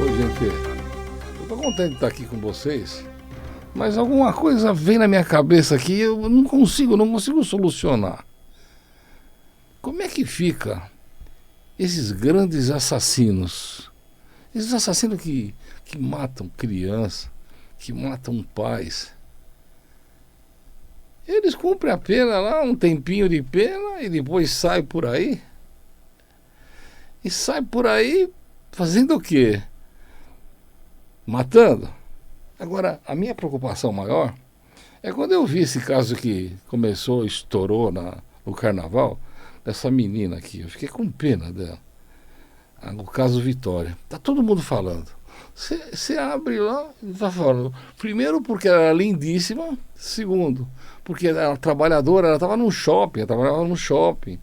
Ô, gente, eu tô contente de estar aqui com vocês, mas alguma coisa vem na minha cabeça aqui e eu não consigo solucionar. Como é que fica esses grandes assassinos? Esses assassinos que matam crianças, que matam pais. Eles cumprem a pena lá, um tempinho de pena, e depois saem por aí. E sai por aí fazendo o quê? Matando. Agora, a minha preocupação maior é quando eu vi esse caso que começou, estourou no carnaval, dessa menina aqui. Eu fiquei com pena dela. O caso Vitória. Tá todo mundo falando. Você abre lá e tá falando. Primeiro, porque ela era lindíssima. Segundo, porque ela era trabalhadora, ela estava num shopping, ela trabalhava num shopping.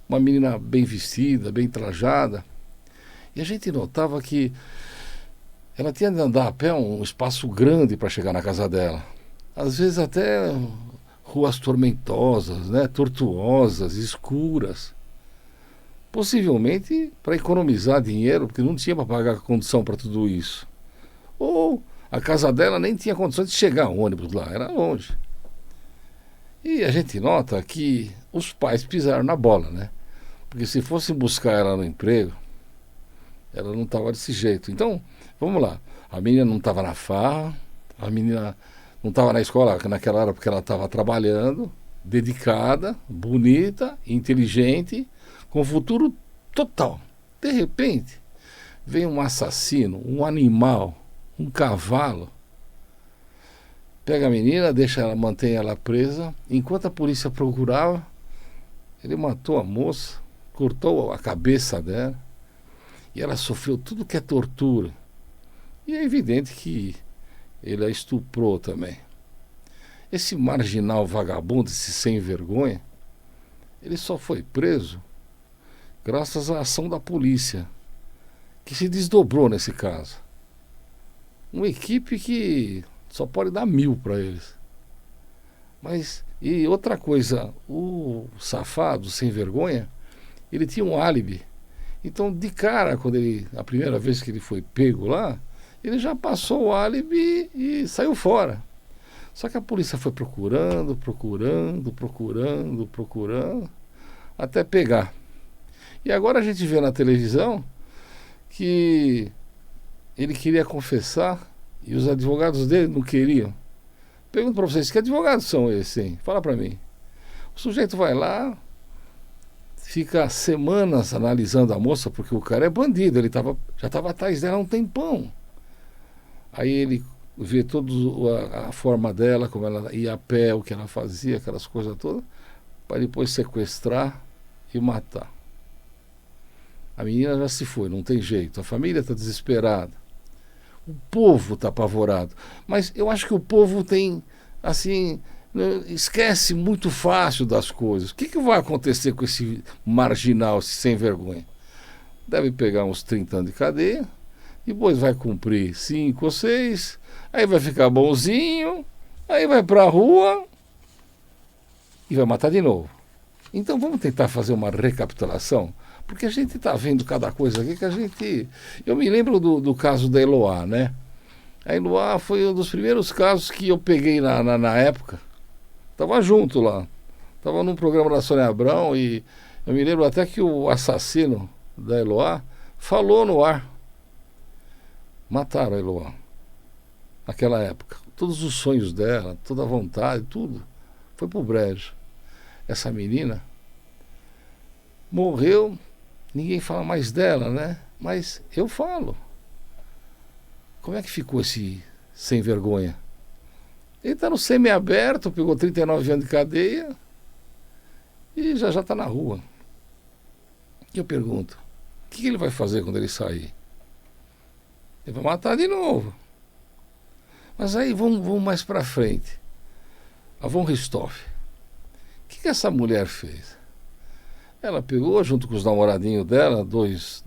Uma menina bem vestida, bem trajada. E a gente notava que ela tinha de andar a pé um espaço grande para chegar na casa dela. Às vezes até ruas tormentosas, né, tortuosas, escuras. Possivelmente para economizar dinheiro, porque não tinha para pagar condução para tudo isso. Ou a casa dela nem tinha condições de chegar a ônibus lá, era longe. E a gente nota que os pais pisaram na bola, né? Porque se fossem buscar ela no emprego, ela não estava desse jeito. Então, vamos lá. A menina não estava na farra, a menina não estava na escola naquela hora porque ela estava trabalhando, dedicada, bonita, inteligente, com futuro total. De repente, vem um assassino, um animal, um cavalo, pega a menina, deixa ela, mantém ela presa. Enquanto a polícia procurava, ele matou a moça, cortou a cabeça dela, e ela sofreu tudo que é tortura. E é evidente que ele a estuprou também. Esse marginal vagabundo, esse sem vergonha, ele só foi preso graças à ação da polícia, que se desdobrou nesse caso. Uma equipe que só pode dar 1000 para eles. Mas, e outra coisa, o safado, sem vergonha, ele tinha um álibi. Então, de cara, a primeira vez que ele foi pego lá, ele já passou o álibi e saiu fora. Só que a polícia foi procurando, até pegar. E agora a gente vê na televisão que ele queria confessar e os advogados dele não queriam. Pergunto para vocês, que advogados são esses, hein? Fala para mim. O sujeito vai lá, fica semanas analisando a moça, porque o cara é bandido, já estava atrás dela há um tempão. Aí ele vê toda a forma dela, como ela ia a pé, o que ela fazia, aquelas coisas todas, para depois sequestrar e matar. A menina já se foi, não tem jeito, a família está desesperada. O povo está apavorado. Mas eu acho que o povo tem, assim, esquece muito fácil das coisas. O que vai acontecer com esse marginal, esse sem vergonha? Deve pegar uns 30 anos de cadeia, depois vai cumprir 5 ou 6, aí vai ficar bonzinho, aí vai para a rua e vai matar de novo. Então vamos tentar fazer uma recapitulação, porque a gente está vendo cada coisa aqui que a gente... Eu me lembro do caso da Eloá, né? A Eloá foi um dos primeiros casos que eu peguei na época. Estava junto lá. Estava num programa da Sônia Abrão e eu me lembro até que o assassino da Eloá falou no ar. Mataram a Eloá. Naquela época. Todos os sonhos dela, toda a vontade, tudo. Foi pro brejo. Essa menina morreu, ninguém fala mais dela, né? Mas eu falo. Como é que ficou esse sem vergonha? Ele está no semiaberto, pegou 39 anos de cadeia e já está na rua. E eu pergunto, o que ele vai fazer quando ele sair? Ele vai matar de novo. Mas aí vamos mais para frente. A Von Richthofen. O que essa mulher fez? Ela pegou, junto com os namoradinhos dela, dois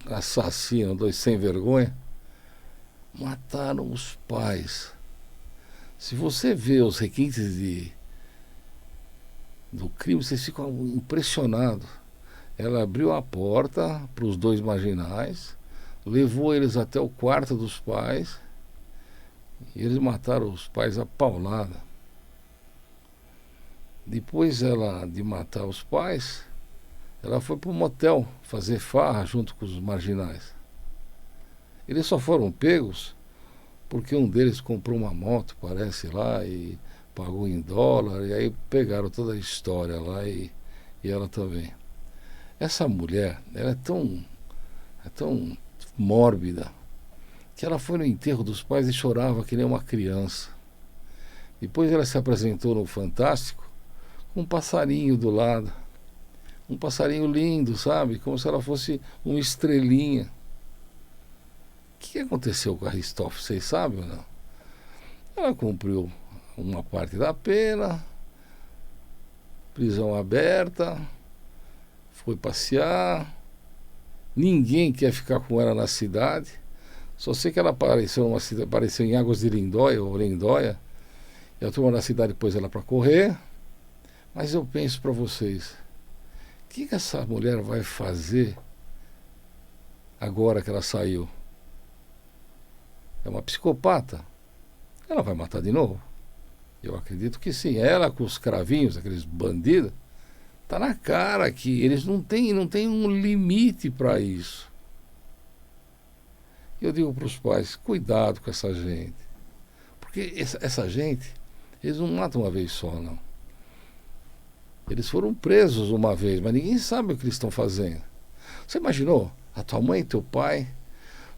assassinos, dois sem vergonha, mataram os pais. Se você vê os requintes do crime, vocês ficam impressionados. Ela abriu a porta para os dois marginais, levou eles até o quarto dos pais e eles mataram os pais a paulada. Depois de matar os pais, ela foi para um motel fazer farra junto com os marginais. Eles só foram pegos porque um deles comprou uma moto, parece lá, e pagou em dólar, e aí pegaram toda a história lá e ela também. Essa mulher, ela é tão mórbida, que ela foi no enterro dos pais e chorava que nem uma criança. Depois ela se apresentou no Fantástico com um passarinho do lado. Um passarinho lindo, sabe? Como se ela fosse uma estrelinha. O que aconteceu com a Richthofen? Vocês sabem ou não? Ela cumpriu uma parte da pena, prisão aberta, foi passear. Ninguém quer ficar com ela na cidade. Só sei que ela apareceu em Águas de Lindóia, ou Lindóia, e a turma da cidade pôs ela para correr. Mas eu penso para vocês, o que essa mulher vai fazer agora que ela saiu? É uma psicopata. Ela vai matar de novo? Eu acredito que sim. Ela com os cravinhos, aqueles bandidos, tá na cara que eles não têm um limite para isso. Eu digo para os pais, cuidado com essa gente. Porque essa gente, eles não matam uma vez só, não. Eles foram presos uma vez, mas ninguém sabe o que eles estão fazendo. Você imaginou? A tua mãe e teu pai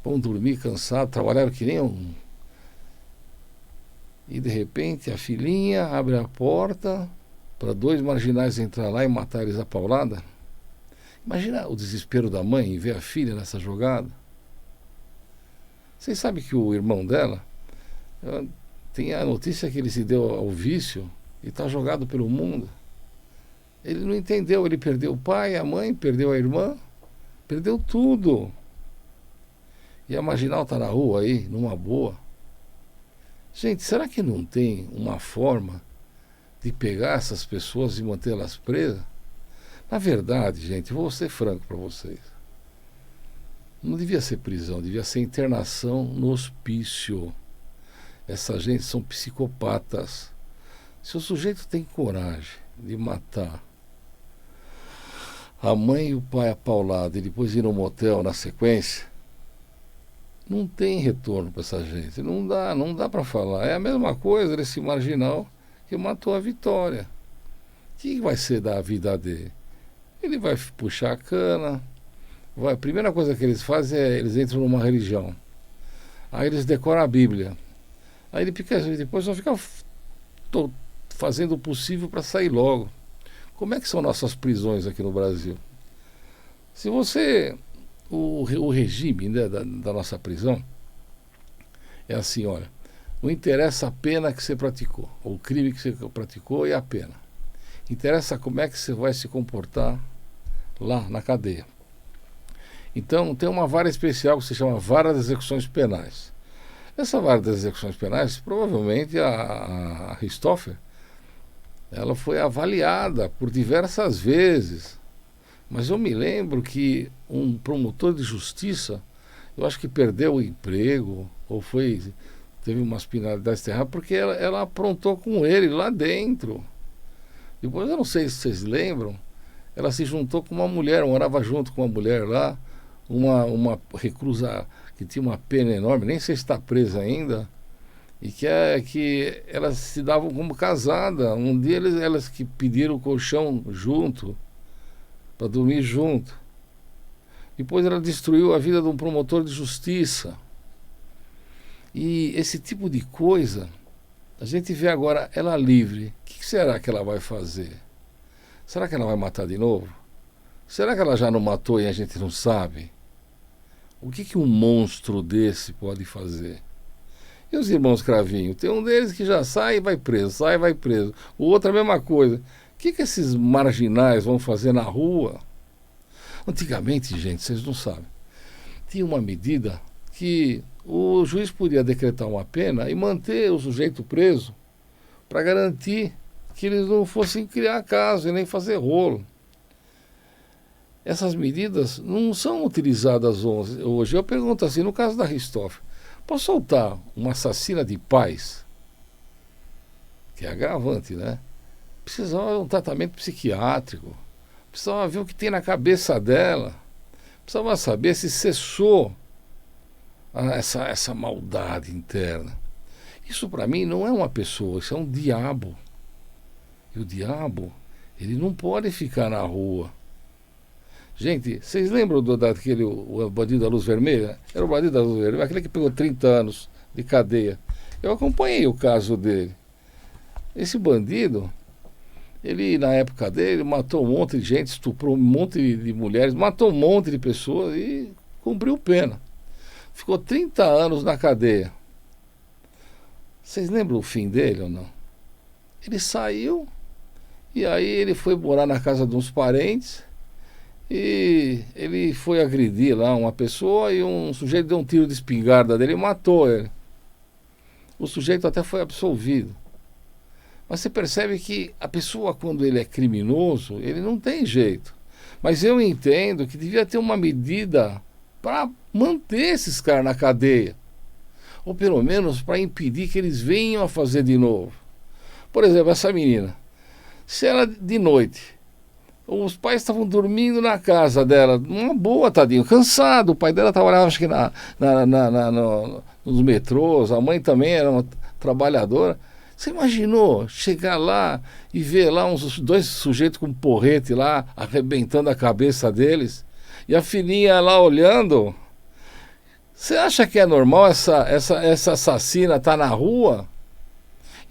vão dormir cansados, trabalharam que nem um... E de repente a filhinha abre a porta para dois marginais entrar lá e matar eles a paulada. Imagina o desespero da mãe em ver a filha nessa jogada. Vocês sabem que o irmão dela tem a notícia que ele se deu ao vício e está jogado pelo mundo. Ele não entendeu, ele perdeu o pai, a mãe, perdeu a irmã, perdeu tudo. E a marginal está na rua aí, numa boa. Gente, será que não tem uma forma de pegar essas pessoas e mantê-las presas? Na verdade, gente, vou ser franco para vocês. Não devia ser prisão, devia ser internação no hospício. Essa gente são psicopatas. Se o sujeito tem coragem de matar a mãe e o pai apaulado e depois ir no motel na sequência, não tem retorno para essa gente. Não dá para falar. É a mesma coisa desse marginal que matou a Vitória. O que vai ser da vida dele? Ele vai puxar a cana. A primeira coisa que eles fazem é eles entram numa religião. Aí eles decoram a Bíblia. Aí ele fica, depois vão ficar fazendo o possível para sair logo. Como é que são nossas prisões aqui no Brasil? Se você... O regime, né, da nossa prisão é assim, olha, não interessa a pena que você praticou, o crime que você praticou e a pena. Interessa como é que você vai se comportar lá na cadeia. Então tem uma vara especial que se chama Vara das Execuções Penais. Essa Vara das Execuções Penais, provavelmente a Richthofen, ela foi avaliada por diversas vezes. Mas eu me lembro que um promotor de justiça, eu acho que perdeu o emprego, ou teve umas penalidades terríveis, porque ela aprontou com ele lá dentro. Depois, eu não sei se vocês lembram, ela se juntou com uma mulher, morava junto com uma mulher lá, uma reclusa que tinha uma pena enorme, nem sei se está presa ainda, e que elas se davam como casada. Um dia elas que pediram o colchão junto, para dormir junto. Depois ela destruiu a vida de um promotor de justiça. E esse tipo de coisa, a gente vê agora ela livre. O que será que ela vai fazer? Será que ela vai matar de novo? Será que ela já não matou e a gente não sabe? O que um monstro desse pode fazer? E os irmãos Cravinho? Tem um deles que já sai e vai preso, sai e vai preso. O outro a mesma coisa. O que esses marginais vão fazer na rua? Antigamente, gente, vocês não sabem, tinha uma medida que o juiz podia decretar uma pena e manter o sujeito preso para garantir que eles não fossem criar caso e nem fazer rolo. essas medidas não são utilizadas hoje. Eu pergunto assim, no caso da Richthofen, posso soltar uma assassina de pais, que é agravante, né? Precisava de um tratamento psiquiátrico, precisava ver o que tem na cabeça dela, precisava saber se cessou essa maldade interna. Isso para mim não é uma pessoa, isso é um diabo. E o diabo, ele não pode ficar na rua. Gente, vocês lembram daquele o bandido da luz vermelha? Era o bandido da luz vermelha, aquele que pegou 30 anos de cadeia. Eu acompanhei o caso dele. Esse bandido, ele na época dele matou um monte de gente, estuprou um monte de mulheres, matou um monte de pessoas e cumpriu pena. Ficou 30 anos na cadeia. Vocês lembram o fim dele ou não? Ele saiu e aí ele foi morar na casa de uns parentes e ele foi agredir lá uma pessoa e um sujeito deu um tiro de espingarda dele e matou ele. O sujeito até foi absolvido. Mas você percebe que a pessoa, quando ele é criminoso, ele não tem jeito. Mas eu entendo que devia ter uma medida para manter esses caras na cadeia. Ou pelo menos para impedir que eles venham a fazer de novo. Por exemplo, essa menina, se ela de noite, os pais estavam dormindo na casa dela, uma boa, tadinho, cansado, o pai dela trabalhava acho que nos metrôs, a mãe também era uma trabalhadora. Você imaginou chegar lá e ver lá uns dois sujeitos com um porrete lá, arrebentando a cabeça deles, e a filhinha lá olhando? Você acha que é normal essa assassina estar na rua?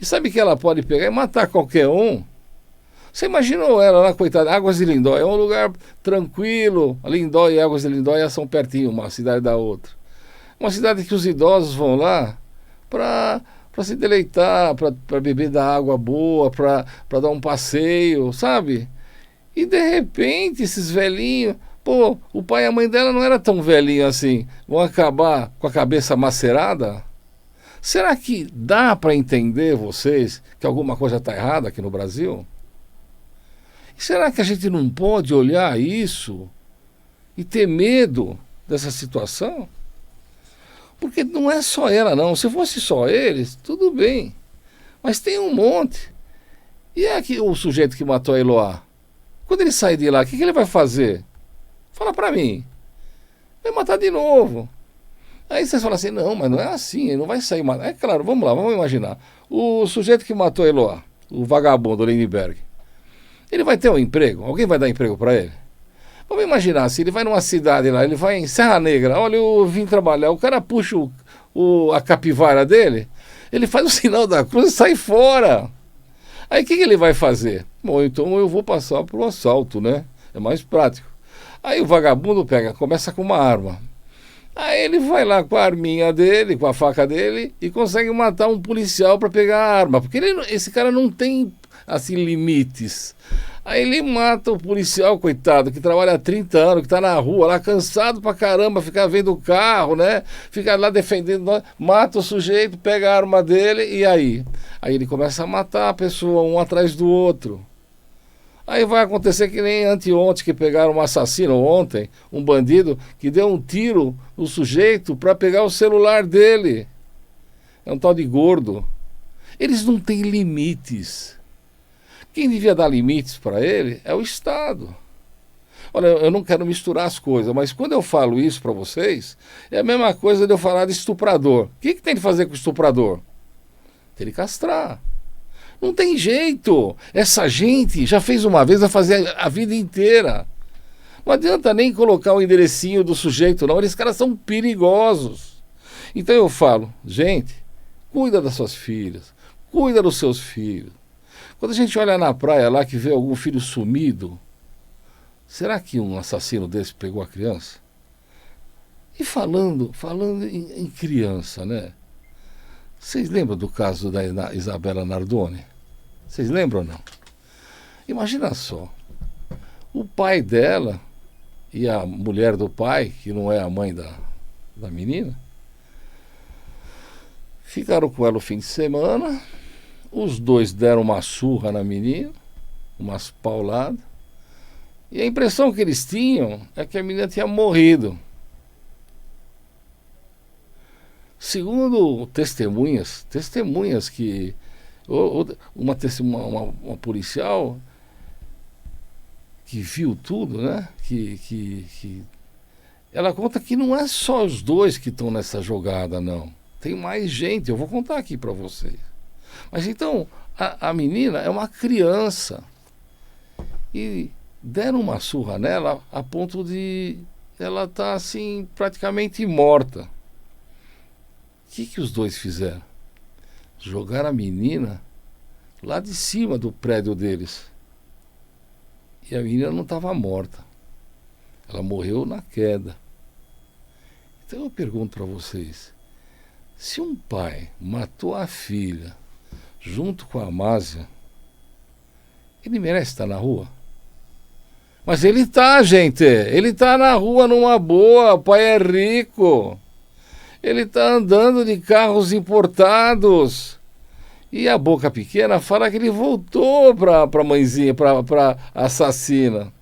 E sabe que ela pode pegar e matar qualquer um? Você imaginou ela lá, coitada, Águas de Lindóia, é um lugar tranquilo, Lindóia e Águas de Lindóia são pertinho, uma cidade da outra. Uma cidade que os idosos vão lá para se deleitar, para beber da água boa, para dar um passeio, sabe? E de repente esses velhinhos... Pô, o pai e a mãe dela não era tão velhinho assim. Vão acabar com a cabeça macerada? Será que dá para entender vocês que alguma coisa está errada aqui no Brasil? E será que a gente não pode olhar isso e ter medo dessa situação? Porque não é só ela, não. Se fosse só eles, tudo bem. Mas tem um monte. E é aqui o sujeito que matou a Eloá? Quando ele sair de lá, o que ele vai fazer? Fala pra mim. Vai matar de novo. Aí vocês falam assim, não, mas não é assim, ele não vai sair matando. É claro, vamos lá, vamos imaginar. O sujeito que matou a Eloá, o vagabundo Lindbergh, ele vai ter um emprego? Alguém vai dar emprego pra ele? Vamos imaginar, se ele vai numa cidade lá, ele vai em Serra Negra, olha, eu vim trabalhar, o cara puxa a capivara dele, ele faz o sinal da cruz e sai fora. Aí o que ele vai fazer? Bom, então eu vou passar pro assalto, né? É mais prático. Aí o vagabundo começa com uma arma. Aí ele vai lá com a arminha dele, com a faca dele, e consegue matar um policial para pegar a arma. Porque esse cara não tem, assim, limites. Aí ele mata o policial, coitado, que trabalha há 30 anos, que está na rua, lá cansado pra caramba, fica vendo o carro, né? Fica lá defendendo, mata o sujeito, pega a arma dele, e aí? Aí ele começa a matar a pessoa, um atrás do outro. Aí vai acontecer que nem anteontem, que pegaram um assassino, ontem, um bandido, que deu um tiro no sujeito para pegar o celular dele. É um tal de gordo. Eles não têm limites. Quem devia dar limites para ele é o Estado. Olha, eu não quero misturar as coisas, mas quando eu falo isso para vocês, é a mesma coisa de eu falar de estuprador. O que tem de fazer com o estuprador? Tem de castrar. Não tem jeito. Essa gente já fez uma vez, vai fazer a vida inteira. Não adianta nem colocar o enderecinho do sujeito, não. Esses caras são perigosos. Então eu falo, gente, cuida das suas filhas, cuida dos seus filhos. Quando a gente olha na praia lá que vê algum filho sumido, será que um assassino desse pegou a criança? E falando em criança, né? Vocês lembram do caso da Isabela Nardoni? Vocês lembram ou não? Imagina só, o pai dela e a mulher do pai, que não é a mãe da menina, ficaram com ela o fim de semana, os dois deram uma surra na menina, umas pauladas, E a impressão que eles tinham é que a menina tinha morrido. Segundo testemunhas que uma policial que viu tudo, né? Que ela conta que não é só os dois que estão nessa jogada, não. Tem mais gente, eu vou contar aqui para vocês. Mas então, a menina é uma criança. E deram uma surra nela a ponto de ela estar assim, praticamente morta. O que os dois fizeram? Jogaram a menina lá de cima do prédio deles. E a menina não estava morta. Ela morreu na queda. Então eu pergunto para vocês, se um pai matou a filha junto com a Amásia, ele merece estar na rua? Mas ele tá, gente. Ele tá na rua numa boa, o pai é rico. Ele tá andando de carros importados. E a boca pequena fala que ele voltou pra mãezinha, pra assassina.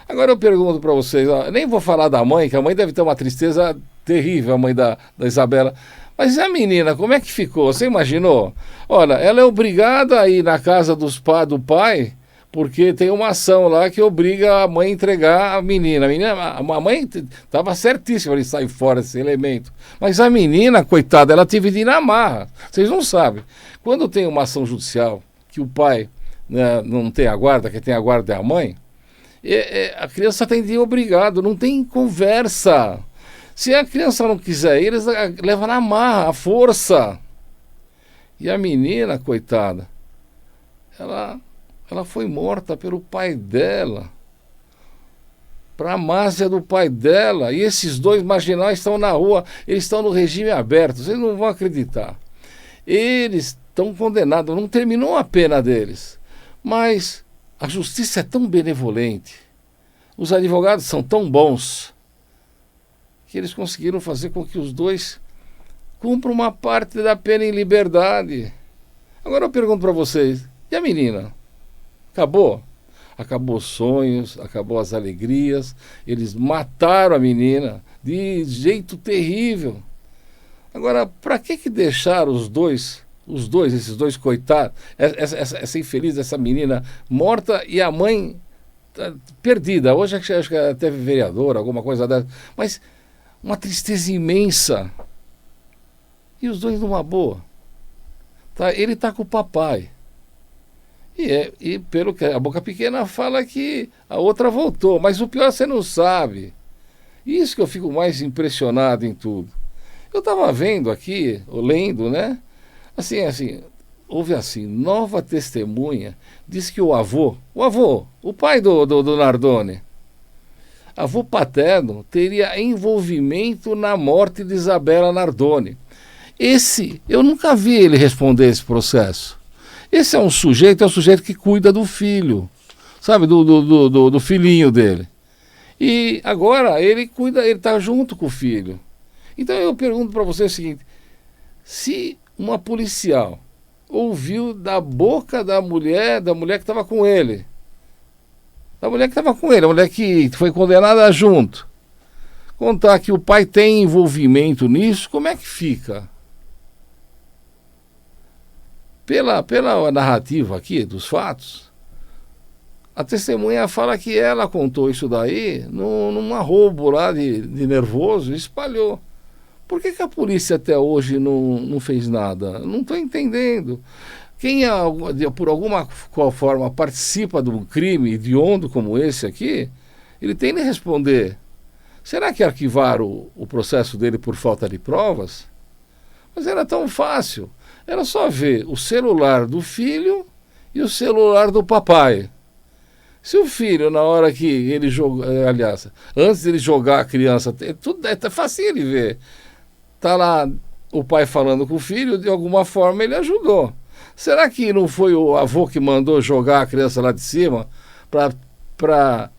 Agora eu pergunto pra vocês, ó, nem vou falar da mãe, que a mãe deve ter uma tristeza terrível, a mãe da Isabela. Mas e a menina, como é que ficou? Você imaginou? Olha, ela é obrigada a ir na casa do pai, porque tem uma ação lá que obriga a mãe a entregar a menina. A mãe estava certíssima de sair fora desse elemento. Mas a menina, coitada, ela teve de ir na marra. Vocês não sabem. Quando tem uma ação judicial, que o pai, né, não tem a guarda, quem tem a guarda é a mãe, a criança tem de ir obrigado, não tem conversa. Se a criança não quiser ir, eles levam na marra, à força. E a menina, coitada, ela foi morta pelo pai dela, para a máfia do pai dela. E esses dois marginais estão na rua, eles estão no regime aberto, vocês não vão acreditar. Eles estão condenados, não terminou a pena deles. Mas a justiça é tão benevolente, os advogados são tão bons, que eles conseguiram fazer com que os dois cumpram uma parte da pena em liberdade. Agora eu pergunto para vocês, e a menina? Acabou? Acabou os sonhos, acabou as alegrias, eles mataram a menina de jeito terrível. Agora, para que deixaram esses dois coitados, essa infeliz, essa menina morta e a mãe perdida? Hoje acho que ela teve vereadora, alguma coisa dessa, mas uma tristeza imensa. E os dois numa boa. Tá? Ele está com o papai. E pelo que a boca pequena fala que a outra voltou. Mas o pior você não sabe. Isso que eu fico mais impressionado em tudo. Eu estava vendo aqui, ou lendo, né? Assim, houve assim, nova testemunha, diz que o pai do Nardoni, avô paterno, teria envolvimento na morte de Isabela Nardoni. Eu nunca vi ele responder esse processo. Esse é um sujeito que cuida do filho, sabe, do filhinho dele. E agora ele está junto com o filho. Então eu pergunto para você o seguinte, se uma policial ouviu da boca da mulher que estava com ele, a mulher que foi condenada junto, contar que o pai tem envolvimento nisso, como é que fica? Pela narrativa aqui dos fatos, a testemunha fala que ela contou isso daí num arrobo lá de nervoso e espalhou. Por que a polícia até hoje não fez nada? Não estou entendendo. Quem, por alguma forma, participa de um crime hediondo como esse aqui, ele tem de responder. Será que arquivaram o processo dele por falta de provas? Mas era tão fácil. Era só ver o celular do filho e o celular do papai. Se o filho, na hora que ele joga, aliás, antes de ele jogar a criança, tudo é fácil de ver. Tá lá o pai falando com o filho, de alguma forma ele ajudou. Será que não foi o avô que mandou jogar a criança lá de cima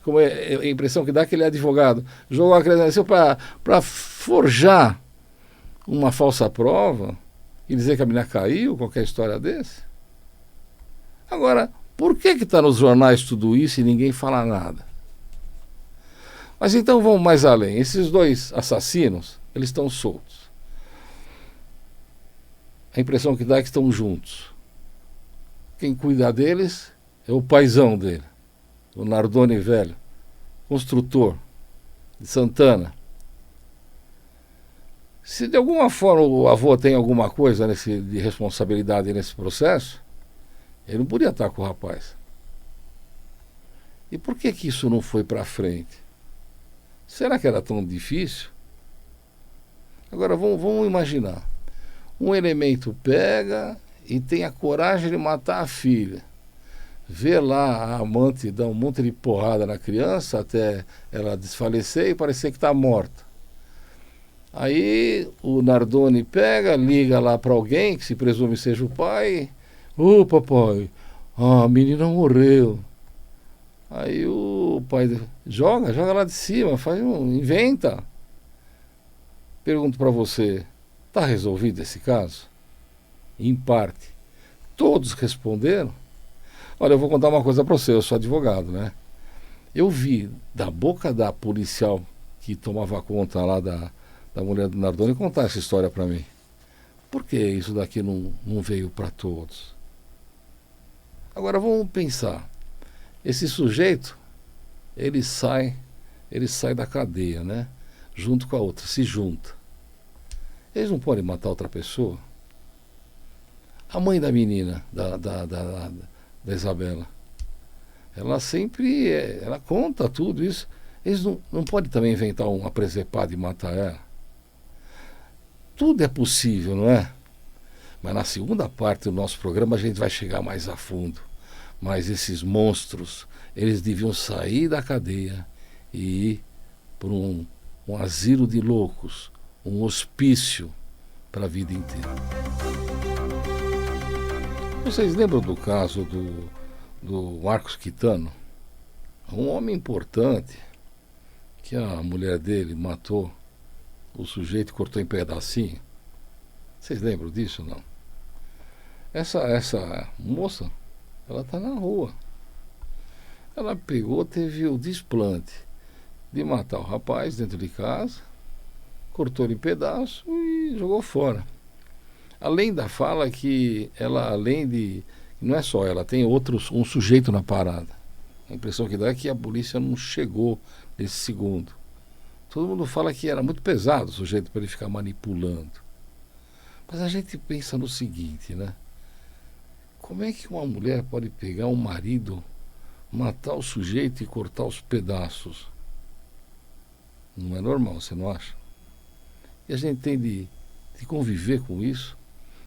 como é a impressão que dá que ele é advogado, jogou a criança lá de cima para forjar uma falsa prova e dizer que a menina caiu, qualquer história desse? Agora, por que está nos jornais tudo isso e ninguém fala nada? Mas então vamos mais além. Esses dois assassinos, eles estão soltos. A impressão que dá é que estão juntos. Quem cuida deles é o paizão dele, o Nardoni velho, construtor de Santana. Se de alguma forma o avô tem alguma coisa de responsabilidade nesse processo, ele não podia estar com o rapaz. E por que isso não foi para frente? Será que era tão difícil? Agora vamos imaginar. Um elemento pega e tem a coragem de matar a filha. Vê lá a amante dar um monte de porrada na criança até ela desfalecer e parecer que está morta. Aí o Nardoni pega, liga lá para alguém, que se presume seja o pai. Ô papai, a menina morreu. Aí o pai joga lá de cima, inventa. Pergunto para você, está resolvido esse caso? Em parte. Todos responderam. Olha, eu vou contar uma coisa para você, eu sou advogado, né? Eu vi da boca da policial que tomava conta lá da mulher do Nardoni contar essa história para mim. Por que isso daqui não veio para todos? Agora vamos pensar. Esse sujeito, ele sai da cadeia, né? Junto com a outra, se junta. Eles não podem matar outra pessoa? A mãe da menina, da Isabela, ela sempre, ela conta tudo isso. Eles não podem também inventar uma presepada e matar ela? Tudo é possível, não é? Mas na segunda parte do nosso programa a gente vai chegar mais a fundo. Mas esses monstros, eles deviam sair da cadeia e ir para um asilo de loucos, um hospício para a vida inteira. Vocês lembram do caso do Marcos Quitano? Um homem importante, que a mulher dele matou o sujeito e cortou em pedacinho. Vocês lembram disso, não? Essa moça, ela está na rua. Ela teve o desplante de matar o rapaz dentro de casa, cortou ele em pedaços e jogou fora. Além da fala que ela, não é só ela, tem um sujeito na parada. A impressão que dá é que a polícia não chegou nesse segundo. Todo mundo fala que era muito pesado o sujeito para ele ficar manipulando. Mas a gente pensa no seguinte, né? Como é que uma mulher pode pegar um marido, matar o sujeito e cortar os pedaços? Não é normal, você não acha? E a gente tem de conviver com isso.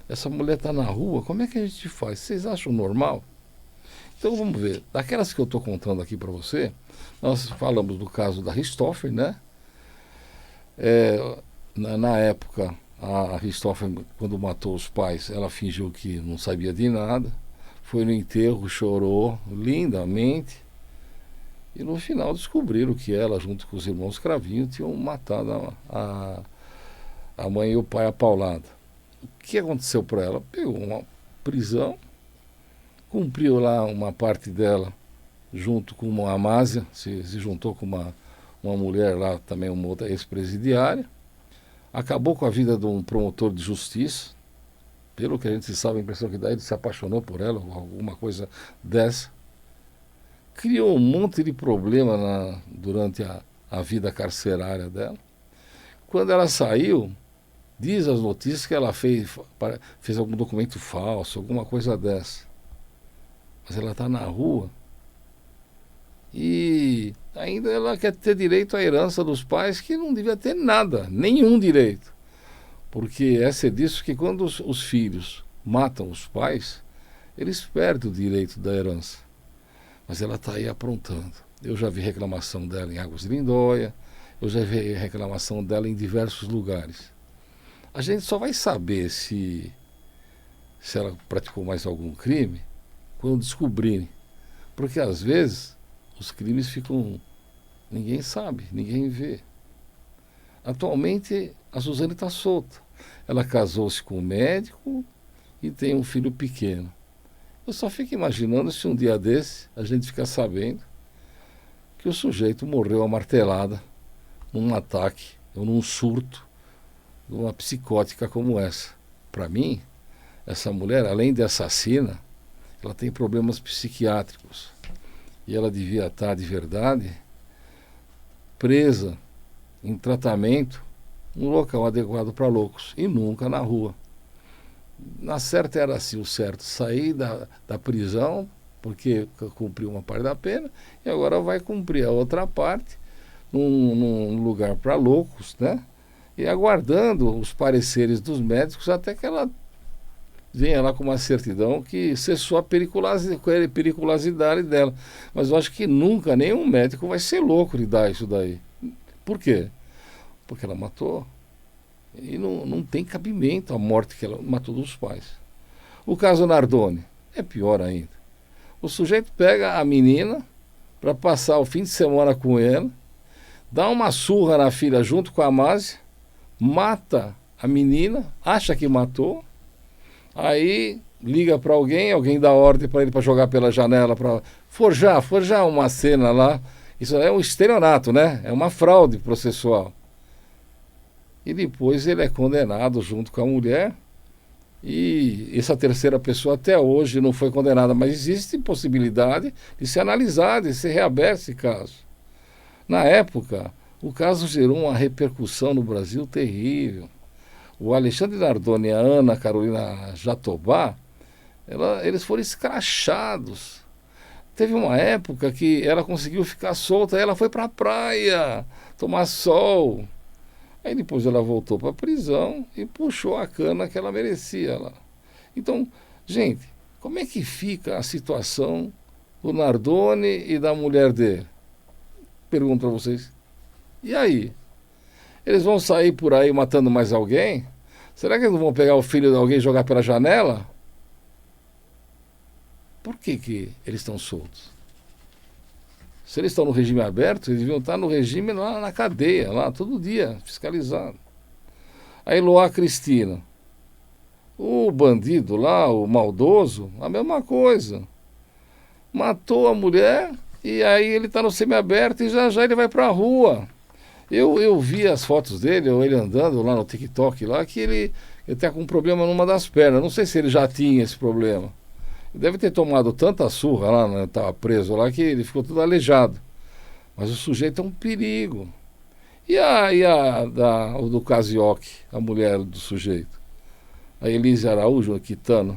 Essa mulher está na rua, como é que a gente faz? Vocês acham normal? Então vamos ver. Daquelas que eu estou contando aqui para você, nós falamos do caso da Richthofen, né? Na época, a Richthofen, quando matou os pais, ela fingiu que não sabia de nada, foi no enterro, chorou lindamente, e no final descobriram que ela, junto com os irmãos Cravinho, tinham matado a mãe e o pai a paulada. O que aconteceu para ela? Pegou uma prisão, cumpriu lá uma parte dela junto com uma Amásia, se juntou com uma mulher lá, também uma outra ex-presidiária, acabou com a vida de um promotor de justiça, pelo que a gente sabe, a impressão que dá, ele se apaixonou por ela, alguma coisa dessa, criou um monte de problema durante a vida carcerária dela. Quando ela saiu, diz as notícias que ela fez algum documento falso, alguma coisa dessa. Mas ela está na rua e ainda ela quer ter direito à herança dos pais, que não devia ter nada, nenhum direito. Porque é disso que quando os filhos matam os pais, eles perdem o direito da herança. Mas ela está aí aprontando. Eu já vi reclamação dela em Águas de Lindóia, eu já vi reclamação dela em diversos lugares. A gente só vai saber se ela praticou mais algum crime quando descobrirem. Porque às vezes os crimes ficam... ninguém sabe, ninguém vê. Atualmente a Suzane está solta. Ela casou-se com um médico e tem um filho pequeno. Eu só fico imaginando se um dia desse a gente ficar sabendo que o sujeito morreu à martelada num ataque ou num surto de uma psicótica como essa. Para mim, essa mulher, além de assassina, ela tem problemas psiquiátricos. E ela devia estar, de verdade, presa em tratamento num local adequado para loucos e nunca na rua. Na certa era assim o certo, sair da prisão porque cumpriu uma parte da pena e agora vai cumprir a outra parte num lugar para loucos, né? E aguardando os pareceres dos médicos até que ela venha lá com uma certidão que cessou a periculosidade dela. Mas eu acho que nunca nenhum médico vai ser louco de dar isso daí. Por quê? Porque ela matou. E não tem cabimento a morte que ela matou dos pais. O caso Nardoni é pior ainda. O sujeito pega a menina para passar o fim de semana com ela, dá uma surra na filha junto com a Másia, mata a menina, acha que matou, aí liga para alguém dá ordem para ele para jogar pela janela, para forjar uma cena lá. Isso é um estelionato, né? É uma fraude processual. E depois ele é condenado junto com a mulher. E essa terceira pessoa até hoje não foi condenada, mas existe possibilidade de ser analisado, de ser reaberto esse caso. Na época, o caso gerou uma repercussão no Brasil terrível. O Alexandre Nardoni e a Ana Carolina Jatobá, eles foram escrachados. Teve uma época que ela conseguiu ficar solta, ela foi para a praia tomar sol. Aí depois ela voltou para a prisão e puxou a cana que ela merecia lá. Então, gente, como é que fica a situação do Nardoni e da mulher dele? Pergunto para vocês. E aí? Eles vão sair por aí matando mais alguém? Será que eles não vão pegar o filho de alguém e jogar pela janela? Por que eles estão soltos? Se eles estão no regime aberto, eles deviam estar no regime lá na cadeia, lá todo dia, fiscalizado. A Eloá Cristina. O bandido lá, o maldoso, a mesma coisa. Matou a mulher e aí ele está no semiaberto e já ele vai para a rua. Eu vi as fotos dele, ou ele andando lá no TikTok, lá, que ele está com um problema numa das pernas. Não sei se ele já tinha esse problema. Deve ter tomado tanta surra lá, né, estava preso lá, que ele ficou todo aleijado. Mas o sujeito é um perigo. E o do Casioque, a mulher do sujeito? A Elise Araújo, a Quitano.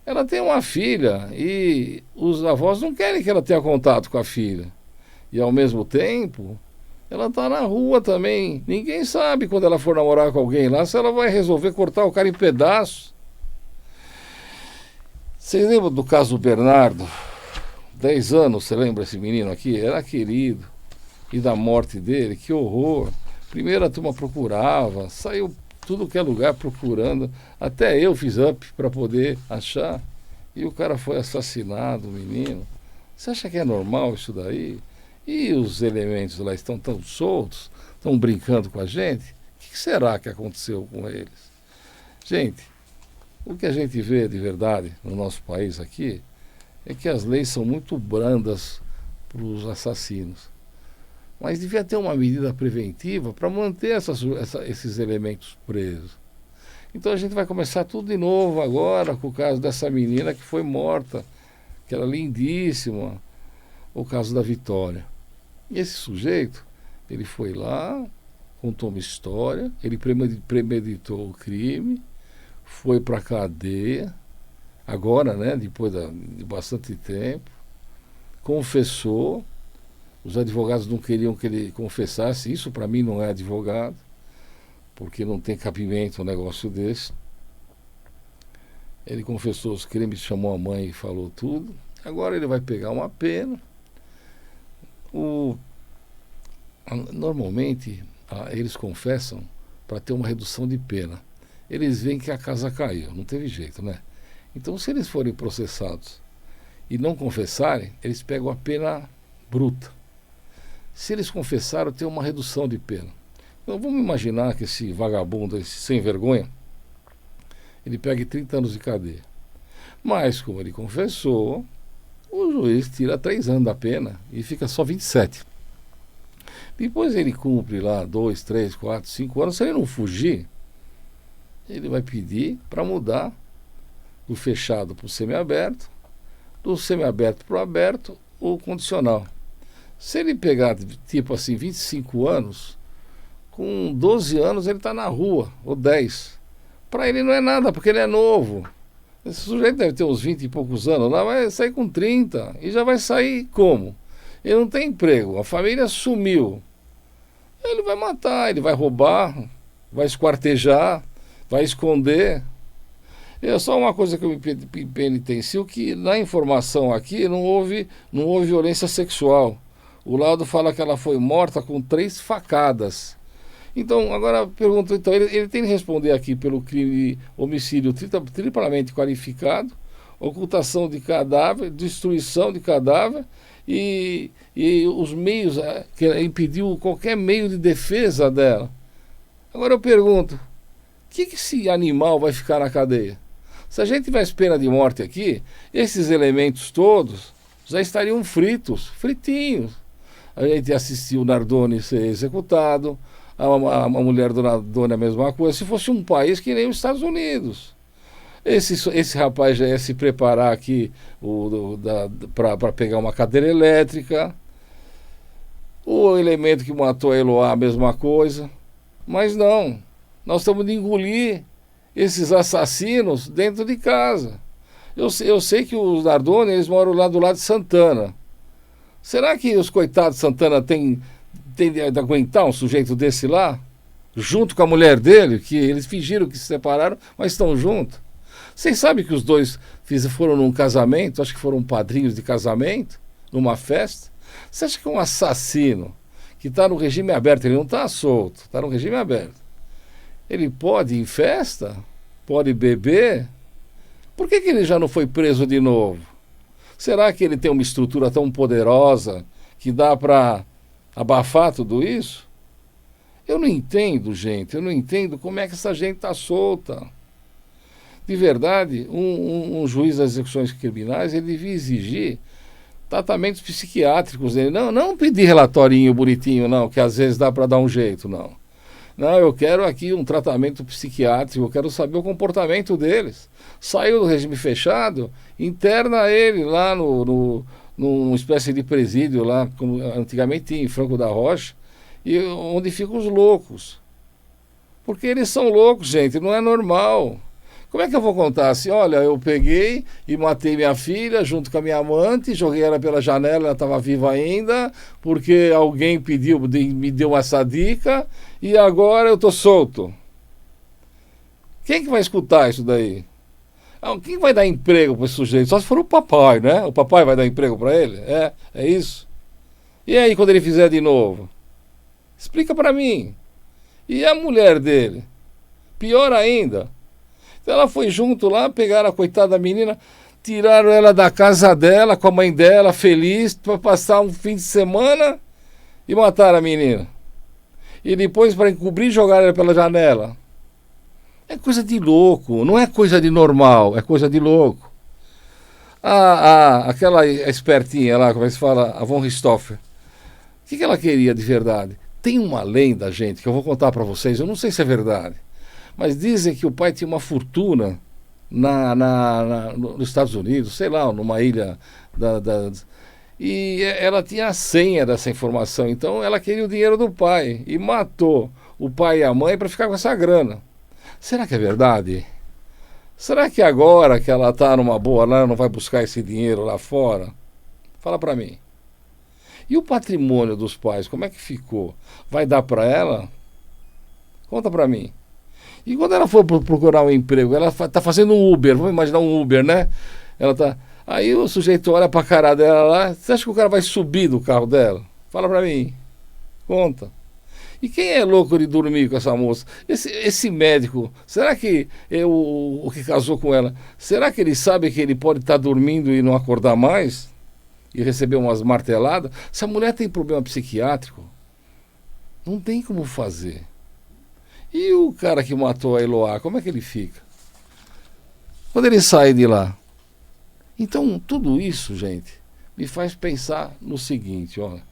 Ela tem uma filha e os avós não querem que ela tenha contato com a filha. E ao mesmo tempo, ela está na rua também. Ninguém sabe quando ela for namorar com alguém lá se ela vai resolver cortar o cara em pedaços. Vocês lembram do caso do Bernardo? 10 anos, você lembra esse menino aqui? Era querido. E da morte dele, que horror. Primeiro a turma procurava, saiu tudo que é lugar procurando. Até eu fiz up para poder achar. E o cara foi assassinado, o menino. Você acha que é normal isso daí? E os elementos lá estão tão soltos, estão brincando com a gente? O que será que aconteceu com eles? Gente, o que a gente vê de verdade no nosso país aqui é que as leis são muito brandas para os assassinos. Mas devia ter uma medida preventiva para manter esses elementos presos. Então a gente vai começar tudo de novo agora com o caso dessa menina que foi morta, que era lindíssima, o caso da Vitória. E esse sujeito, ele foi lá, contou uma história, ele premeditou o crime, foi para a cadeia, agora, né, depois de bastante tempo, confessou. Os advogados não queriam que ele confessasse. Isso para mim não é advogado, porque não tem cabimento um negócio desse. Ele confessou os crimes, chamou a mãe e falou tudo. Agora ele vai pegar uma pena. Normalmente eles confessam para ter uma redução de pena. Eles veem que a casa caiu, não teve jeito, né? Então, se eles forem processados e não confessarem, eles pegam a pena bruta. Se eles confessaram, tem uma redução de pena. Então, vamos imaginar que esse vagabundo, esse sem vergonha, ele pegue 30 anos de cadeia. Mas, como ele confessou, o juiz tira 3 anos da pena e fica só 27. Depois ele cumpre lá 2, 3, 4, 5 anos. Se ele não fugir, ele vai pedir para mudar do fechado para o semiaberto, do semiaberto para o aberto ou condicional. Se ele pegar, tipo assim, 25 anos, com 12 anos ele está na rua, ou 10. Para ele não é nada, porque ele é novo. Esse sujeito deve ter uns 20 e poucos anos, lá vai sair com 30. E já vai sair como? Ele não tem emprego, a família sumiu. Ele vai matar, ele vai roubar, vai esquartejar, vai esconder. É só uma coisa que eu me penitencio, que na informação aqui não houve violência sexual. O laudo fala que ela foi morta com 3 facadas. Então, agora eu pergunto, então, ele tem que responder aqui pelo crime homicídio triplamente qualificado, ocultação de cadáver, destruição de cadáver e os meios, que impediu qualquer meio de defesa dela. Agora eu pergunto, que esse animal vai ficar na cadeia? Se a gente tivesse pena de morte aqui, esses elementos todos já estariam fritinhos. A gente assistiu o Nardoni ser executado, a mulher do Nardoni a mesma coisa, se fosse um país que nem os Estados Unidos. Esse rapaz já ia se preparar aqui para pegar uma cadeira elétrica. O elemento que matou a Eloá, a mesma coisa. Mas não, nós estamos de engolir esses assassinos dentro de casa. Eu sei que os Nardoni, eles moram lá do lado de Santana. Será que os coitados de Santana têm de aguentar um sujeito desse lá? Junto com a mulher dele, que eles fingiram que se separaram, mas estão juntos. Vocês sabem que os dois foram num casamento, acho que foram padrinhos de casamento, numa festa? Você acha que um assassino que está no regime aberto, ele não está solto, está no regime aberto, ele pode ir em festa? Pode beber? Por que ele já não foi preso de novo? Será que ele tem uma estrutura tão poderosa que dá para abafar tudo isso? Eu não entendo, gente, eu não entendo como é que essa gente está solta. De verdade, um juiz das execuções criminais, ele devia exigir tratamentos psiquiátricos dele. Não pedir relatorinho bonitinho, não, que às vezes dá para dar um jeito, não. Não, eu quero aqui um tratamento psiquiátrico, eu quero saber o comportamento deles. Saiu do regime fechado, interna ele lá numa espécie de presídio lá, como antigamente tinha em Franco da Rocha, e onde ficam os loucos. Porque eles são loucos, gente, não é normal. Como é que eu vou contar assim? Olha, eu peguei e matei minha filha junto com a minha amante, joguei ela pela janela, ela estava viva ainda, porque alguém me deu essa dica e agora eu estou solto. Quem que vai escutar isso daí? Quem vai dar emprego para esse sujeito? Só se for o papai, né? O papai vai dar emprego para ele? É isso? E aí quando ele fizer de novo? Explica para mim. E a mulher dele? Pior ainda. Ela foi junto lá, pegaram a coitada da menina, tiraram ela da casa dela, com a mãe dela, feliz, para passar um fim de semana e mataram a menina. E depois, para encobrir, jogaram ela pela janela. É coisa de louco, não é coisa de normal, é coisa de louco. Aquela espertinha lá, como é que se fala, a von Richthofen, o que ela queria de verdade? Tem uma lenda, gente, que eu vou contar para vocês, eu não sei se é verdade. Mas dizem que o pai tinha uma fortuna nos Estados Unidos, sei lá, numa ilha e ela tinha a senha dessa informação. Então ela queria o dinheiro do pai e matou o pai e a mãe para ficar com essa grana. Será que é verdade? Será que agora que ela está numa boa lá, não vai buscar esse dinheiro lá fora? Fala para mim. E o patrimônio dos pais, como é que ficou? Vai dar para ela? Conta para mim. E quando ela for procurar um emprego, ela está fazendo um Uber, vamos imaginar um Uber, né? Aí o sujeito olha para a cara dela lá, você acha que o cara vai subir do carro dela? Fala para mim, conta. E quem é louco de dormir com essa moça? Esse médico, será que o que casou com ela, será que ele sabe que ele pode estar dormindo e não acordar mais? E receber umas marteladas? Se a mulher tem problema psiquiátrico, não tem como fazer. E o cara que matou a Eloá, como é que ele fica? Quando ele sai de lá? Então, tudo isso, gente, me faz pensar no seguinte, olha,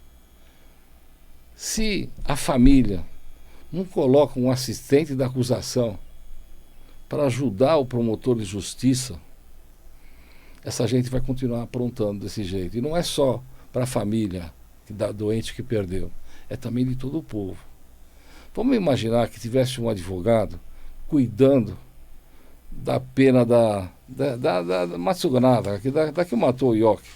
se a família não coloca um assistente da acusação para ajudar o promotor de justiça, essa gente vai continuar aprontando desse jeito. E não é só para a família da doente que perdeu, é também de todo o povo. Vamos imaginar que tivesse um advogado cuidando da pena da Matsugunada, da que matou o Yoki.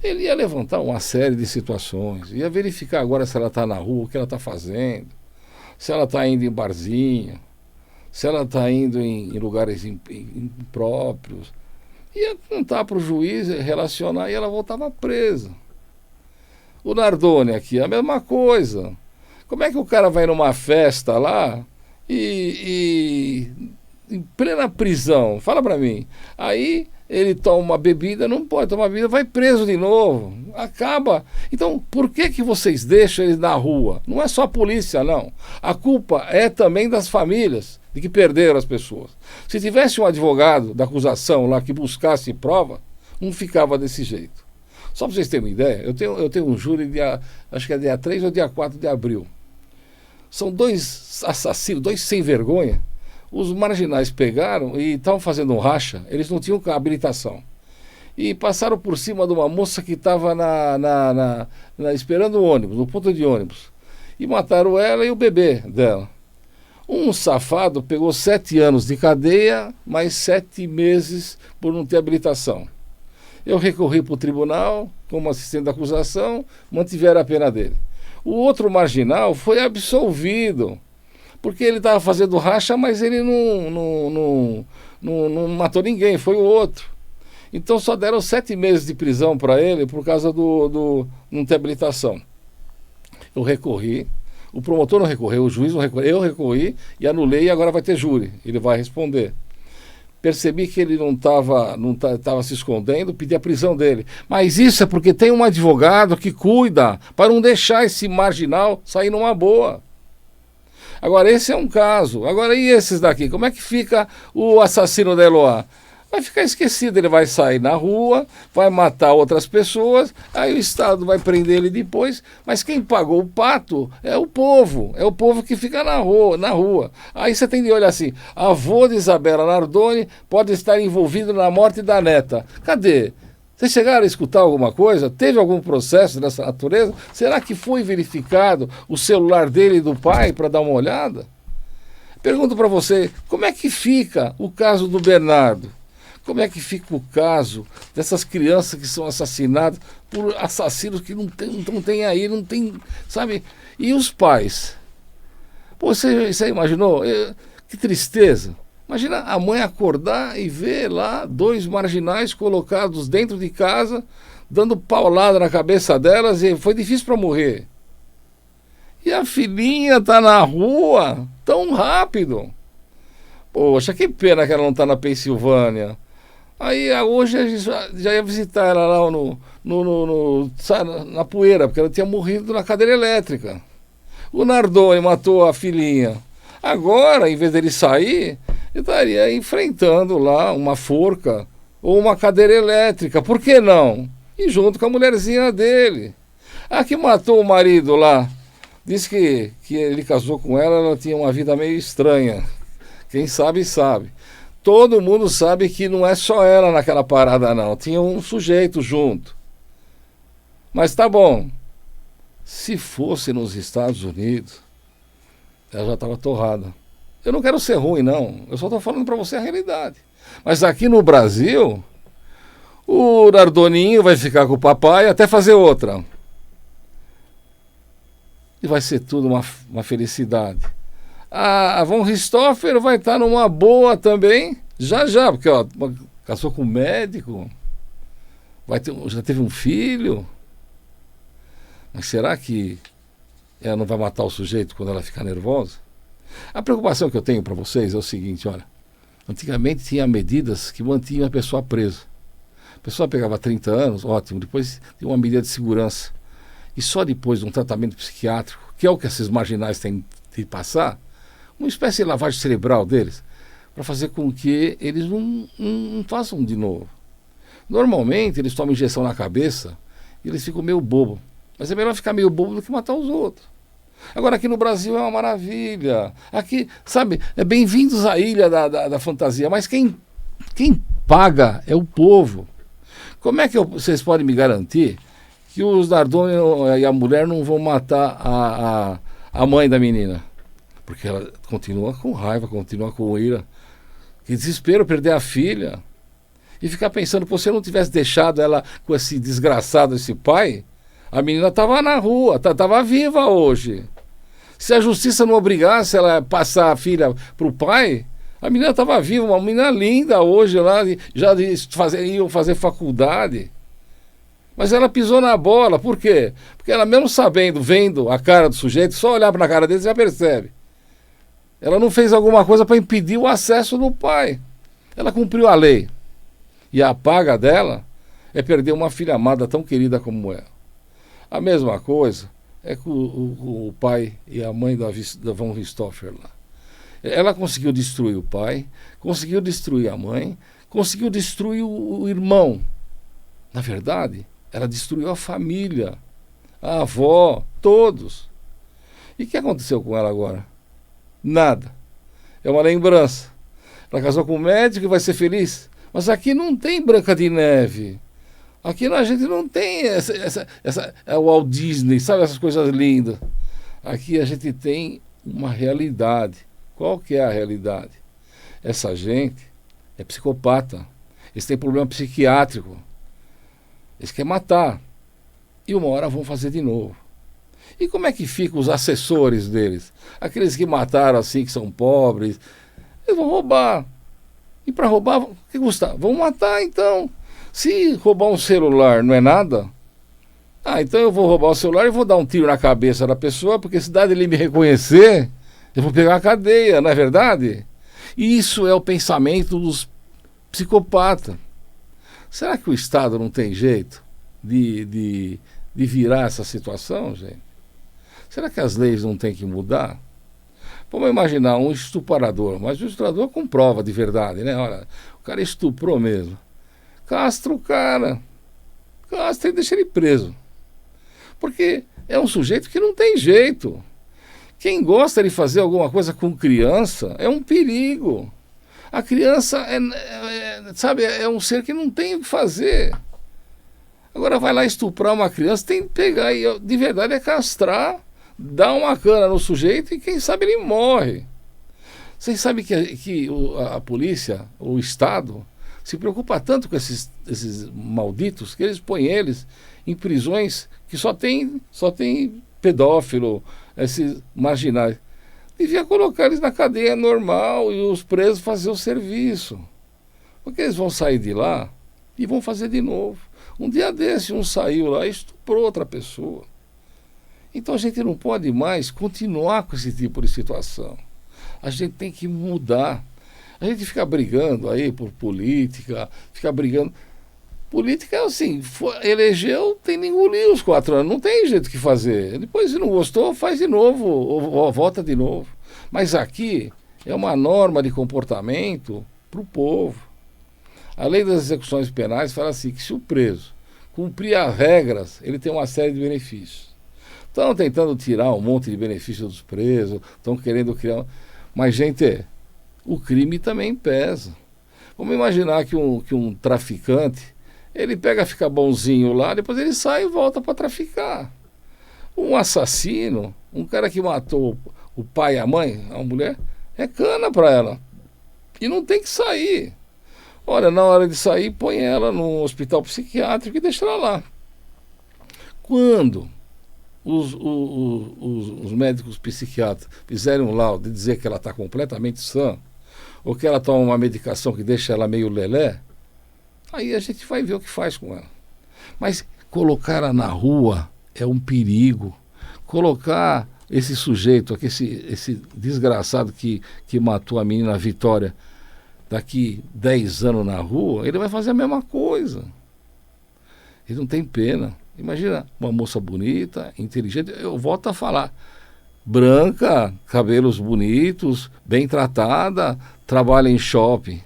Ele ia levantar uma série de situações, ia verificar agora se ela está na rua, o que ela está fazendo, se ela está indo em barzinho, se ela está indo em lugares impróprios. Ia contar para o juiz, relacionar, e ela voltava presa. O Nardoni aqui, a mesma coisa. Como é que o cara vai numa festa lá e em plena prisão? Fala para mim. Aí ele toma uma bebida, não pode tomar bebida, vai preso de novo. Acaba. Então, por que vocês deixam ele na rua? Não é só a polícia, não. A culpa é também das famílias de que perderam as pessoas. Se tivesse um advogado da acusação lá que buscasse prova, não ficava desse jeito. Só para vocês terem uma ideia, eu tenho um júri acho que é dia 3 ou dia 4 de abril. São dois assassinos, dois sem vergonha. Os marginais pegaram e estavam fazendo um racha, eles não tinham habilitação. E passaram por cima de uma moça que estava esperando o ônibus, no ponto de ônibus. E mataram ela e o bebê dela. Um safado pegou 7 anos de cadeia, mais 7 meses por não ter habilitação. Eu recorri para o tribunal, como assistente da acusação, mantiveram a pena dele. O outro marginal foi absolvido, porque ele estava fazendo racha, mas ele não matou ninguém, foi o outro. Então só deram 7 meses de prisão para ele por causa do não ter habilitação. Eu recorri, o promotor não recorreu, o juiz não recorreu, eu recorri e anulei e agora vai ter júri, ele vai responder. Percebi que ele não estava se escondendo, pedi a prisão dele. Mas isso é porque tem um advogado que cuida para não deixar esse marginal sair numa boa. Agora, esse é um caso. Agora, e esses daqui? Como é que fica o assassino da Eloá? Vai ficar esquecido, ele vai sair na rua, vai matar outras pessoas, aí o Estado vai prender ele depois, mas quem pagou o pato é o povo que fica na rua. Aí você tem de olhar assim, avô de Isabela Nardoni pode estar envolvido na morte da neta. Cadê? Vocês chegaram a escutar alguma coisa? Teve algum processo dessa natureza? Será que foi verificado o celular dele e do pai para dar uma olhada? Pergunto para você, como é que fica o caso do Bernardo? Como é que fica o caso dessas crianças que são assassinadas por assassinos que não tem aí, não tem, sabe? E os pais? Pô, você imaginou? Que tristeza. Imagina a mãe acordar e ver lá 2 marginais colocados dentro de casa, dando paulada na cabeça delas e foi difícil para morrer. E a filhinha tá na rua tão rápido. Poxa, que pena que ela não está na Pensilvânia. Aí hoje a gente já ia visitar ela lá na poeira, porque ela tinha morrido na cadeira elétrica. O Nardoni matou a filhinha. Agora, em vez dele sair, ele estaria enfrentando lá uma forca ou uma cadeira elétrica. Por que não? E junto com a mulherzinha dele. A que matou o marido lá, disse que ele casou com ela, ela tinha uma vida meio estranha. Quem sabe, sabe. Todo mundo sabe que não é só ela naquela parada, não. Tinha um sujeito junto. Mas tá bom. Se fosse nos Estados Unidos, ela já estava torrada. Eu não quero ser ruim, não. Eu só estou falando para você a realidade. Mas aqui no Brasil, o Nardoninho vai ficar com o papai até fazer outra. E vai ser tudo uma felicidade. A Von Richthofen vai estar numa boa também, já, porque ó, casou com um médico, já teve um filho. Mas será que ela não vai matar o sujeito quando ela ficar nervosa? A preocupação que eu tenho para vocês é o seguinte, olha, antigamente tinha medidas que mantinham a pessoa presa. A pessoa pegava 30 anos, ótimo, depois tinha uma medida de segurança. E só depois de um tratamento psiquiátrico, que é o que esses marginais têm de passar, uma espécie de lavagem cerebral deles, para fazer com que eles não façam de novo. Normalmente eles tomam injeção na cabeça e eles ficam meio bobo. Mas é melhor ficar meio bobo do que matar os outros. Agora aqui no Brasil é uma maravilha. Aqui, sabe, é bem-vindos à ilha da fantasia, mas quem paga é o povo. Como é que vocês podem me garantir que os Nardoni e a mulher não vão matar a mãe da menina? Porque ela continua com raiva, continua com ira. Que desespero perder a filha. E ficar pensando, pô, se eu não tivesse deixado ela com esse desgraçado, esse pai, a menina estava na rua, estava viva hoje. Se a justiça não obrigasse ela a passar a filha para o pai, a menina estava viva, uma menina linda hoje lá, já iam fazer faculdade. Mas ela pisou na bola, por quê? Porque ela mesmo sabendo, vendo a cara do sujeito, só olhar para a cara dele já percebe. Ela não fez alguma coisa para impedir o acesso do pai. Ela cumpriu a lei. E a paga dela é perder uma filha amada tão querida como ela. A mesma coisa é com o pai e a mãe da von Richthofen lá. Ela conseguiu destruir o pai, conseguiu destruir a mãe, conseguiu destruir o irmão. Na verdade, ela destruiu a família, a avó, todos. E o que aconteceu com ela agora? Nada. É uma lembrança. Ela casou com um médico e vai ser feliz. Mas aqui não tem Branca de Neve. Aqui a gente não tem o Walt Disney, sabe, essas coisas lindas. Aqui a gente tem uma realidade. Qual que é a realidade? Essa gente é psicopata. Eles têm problema psiquiátrico. Eles querem matar. E uma hora vão fazer de novo. E como é que ficam os assessores deles? Aqueles que mataram assim, que são pobres. Eles vão roubar. E para roubar, o que custa? Vão matar então. Se roubar um celular não é nada, então eu vou roubar o celular e vou dar um tiro na cabeça da pessoa, porque se dá ele me reconhecer, eu vou pegar a cadeia, não é verdade? Isso é o pensamento dos psicopatas. Será que o Estado não tem jeito de virar essa situação, gente? Será que as leis não têm que mudar? Vamos imaginar um estuprador, mas o estuprador com prova de verdade, né? Olha, o cara estuprou mesmo. Castra o cara. Castra e deixa ele preso. Porque é um sujeito que não tem jeito. Quem gosta de fazer alguma coisa com criança é um perigo. A criança é um ser que não tem o que fazer. Agora vai lá estuprar uma criança, tem que pegar e de verdade é castrar, dar uma cana no sujeito e quem sabe ele morre. Vocês sabem que a polícia, o Estado, se preocupa tanto com esses malditos que eles põem eles em prisões que só tem pedófilo, esses marginais. Devia colocar eles na cadeia normal e os presos fazer o serviço. Porque eles vão sair de lá e vão fazer de novo. Um dia desse, um saiu lá e estuprou outra pessoa. Então a gente não pode mais continuar com esse tipo de situação. A gente tem que mudar. A gente fica brigando aí por política, fica brigando. Política é assim, elegeu, tem que engolir os 4 anos, não tem jeito que fazer. Depois, se não gostou, faz de novo, ou vota de novo. Mas aqui é uma norma de comportamento para o povo. A lei das execuções penais fala assim, que se o preso cumprir as regras, ele tem uma série de benefícios. Estão tentando tirar um monte de benefícios dos presos, estão querendo criar... Mas, gente, o crime também pesa. Vamos imaginar que um traficante, ele fica bonzinho lá, depois ele sai e volta para traficar. Um assassino, um cara que matou o pai e a mãe, a mulher, é cana para ela. E não tem que sair. Olha, na hora de sair, põe ela num hospital psiquiátrico e deixa ela lá. Quando os médicos psiquiatras fizerem um laudo de dizer que ela está completamente sã, ou que ela toma uma medicação que deixa ela meio lelé, aí a gente vai ver o que faz com ela. Mas colocar ela na rua é um perigo. Colocar esse sujeito aqui, esse desgraçado que matou a menina Vitória, daqui 10 anos na rua, ele vai fazer a mesma coisa. Ele não tem pena. Imagina uma moça bonita, inteligente, eu volto a falar, branca, cabelos bonitos, bem tratada, trabalha em shopping.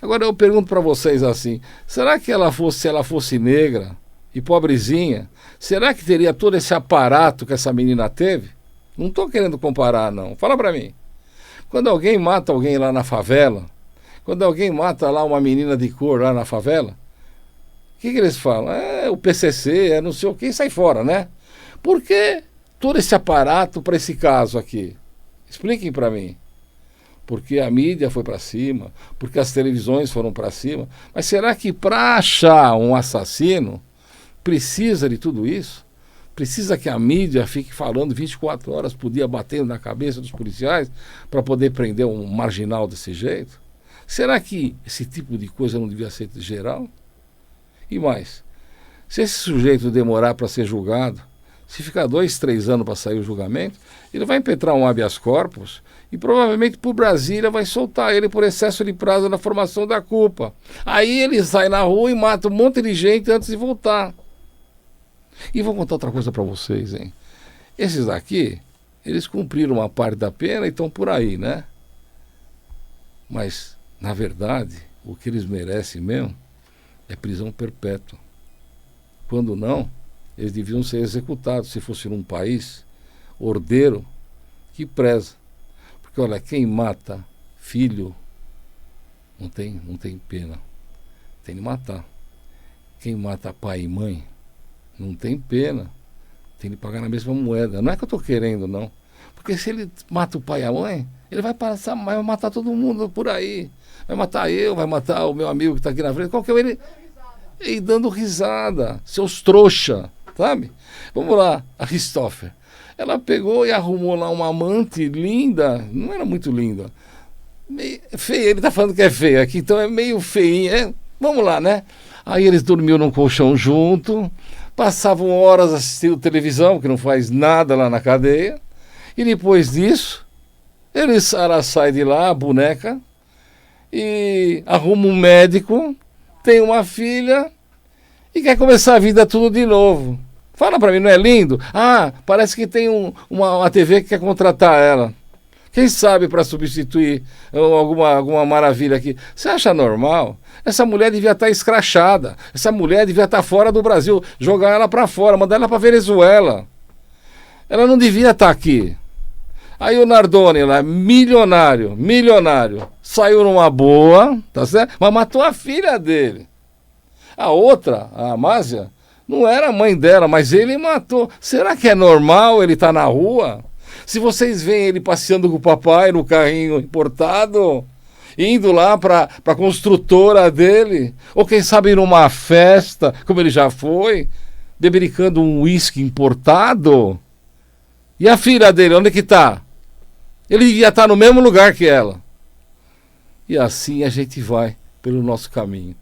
Agora eu pergunto para vocês assim, será que se ela fosse negra e pobrezinha, será que teria todo esse aparato que essa menina teve? Não estou querendo comparar, não. Fala para mim. Quando alguém mata alguém lá na favela, quando alguém mata lá uma menina de cor lá na favela, o que eles falam? É o PCC, é não sei o que, e sai fora, né? Por que todo esse aparato para esse caso aqui? Expliquem para mim. Porque a mídia foi para cima, porque as televisões foram para cima. Mas será que para achar um assassino precisa de tudo isso? Precisa que a mídia fique falando 24 horas por dia, batendo na cabeça dos policiais para poder prender um marginal desse jeito? Será que esse tipo de coisa não devia ser geral? E mais, se esse sujeito demorar para ser julgado, se ficar 2, 3 anos para sair o julgamento, ele vai impetrar um habeas corpus e provavelmente por Brasília vai soltar ele por excesso de prazo na formação da culpa. Aí ele sai na rua e mata um monte de gente antes de voltar. E vou contar outra coisa para vocês, hein? Esses daqui, eles cumpriram uma parte da pena e estão por aí, né? Mas, na verdade, o que eles merecem mesmo é prisão perpétua. Quando não, eles deviam ser executados se fosse num país ordeiro que preza. Porque, olha, quem mata filho não tem pena. Tem de matar. Quem mata pai e mãe não tem pena. Tem de pagar na mesma moeda. Não é que eu estou querendo, não. Porque se ele mata o pai e a mãe, ele vai matar todo mundo por aí. Vai matar eu, vai matar o meu amigo que está aqui na frente. Qualquer ele. E dando risada. Seus trouxa, sabe? Vamos lá, a Christopher. Ela pegou e arrumou lá uma amante linda. Não era muito linda. Meio feia, ele está falando que é feia aqui, então é meio feinha. É, vamos lá, né? Aí eles dormiam num colchão junto. Passavam horas assistindo televisão, que não faz nada lá na cadeia. E depois disso, ela sai de lá, a boneca, e arruma um médico, tem uma filha e quer começar a vida tudo de novo. Fala pra mim, não é lindo? Ah, parece que tem uma TV que quer contratar ela. Quem sabe para substituir alguma maravilha aqui. Você acha normal? Essa mulher devia estar escrachada. Essa mulher devia estar fora do Brasil. Jogar ela para fora, mandar ela para Venezuela. Ela não devia estar aqui. Aí o Nardoni lá, milionário, saiu numa boa, tá certo? Mas matou a filha dele. A outra, a Amásia, não era a mãe dela, mas ele matou. Será que é normal ele estar na rua? Se vocês veem ele passeando com o papai no carrinho importado, indo lá para a construtora dele, ou quem sabe numa festa, como ele já foi, bebericando um uísque importado, e a filha dele, onde é que está? Ele ia estar no mesmo lugar que ela. E assim a gente vai pelo nosso caminho.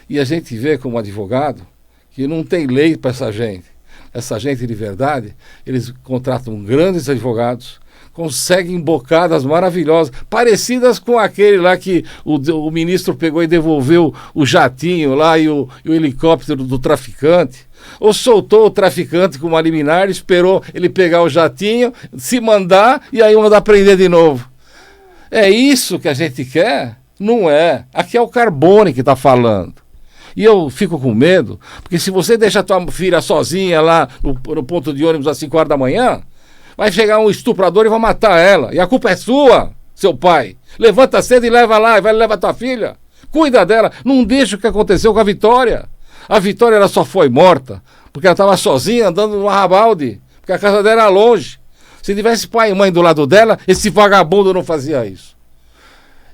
E a gente vê como advogado que não tem lei para essa gente. Essa gente de verdade, eles contratam grandes advogados, conseguem bocadas maravilhosas, parecidas com aquele lá que o ministro pegou e devolveu o jatinho lá e o helicóptero do traficante, ou soltou o traficante com uma liminar, esperou ele pegar o jatinho, se mandar e aí mandar prender de novo. É isso que a gente quer? Não é. Aqui é o Carbone que está falando. E eu fico com medo, porque se você deixa a tua filha sozinha lá no ponto de ônibus às 5 horas da manhã, vai chegar um estuprador e vai matar ela. E a culpa é sua, seu pai. Levanta cedo e leva lá, e vai levar tua filha. Cuida dela, não deixa o que aconteceu com a Vitória. A Vitória ela só foi morta porque ela estava sozinha andando no arrabalde, porque a casa dela era longe. Se tivesse pai e mãe do lado dela, esse vagabundo não fazia isso.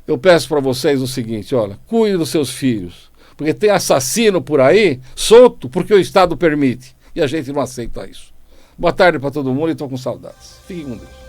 Eu peço para vocês o seguinte, olha, cuide dos seus filhos. Porque tem assassino por aí, solto, porque o Estado permite. E a gente não aceita isso. Boa tarde para todo mundo e estou com saudades. Fiquem com Deus.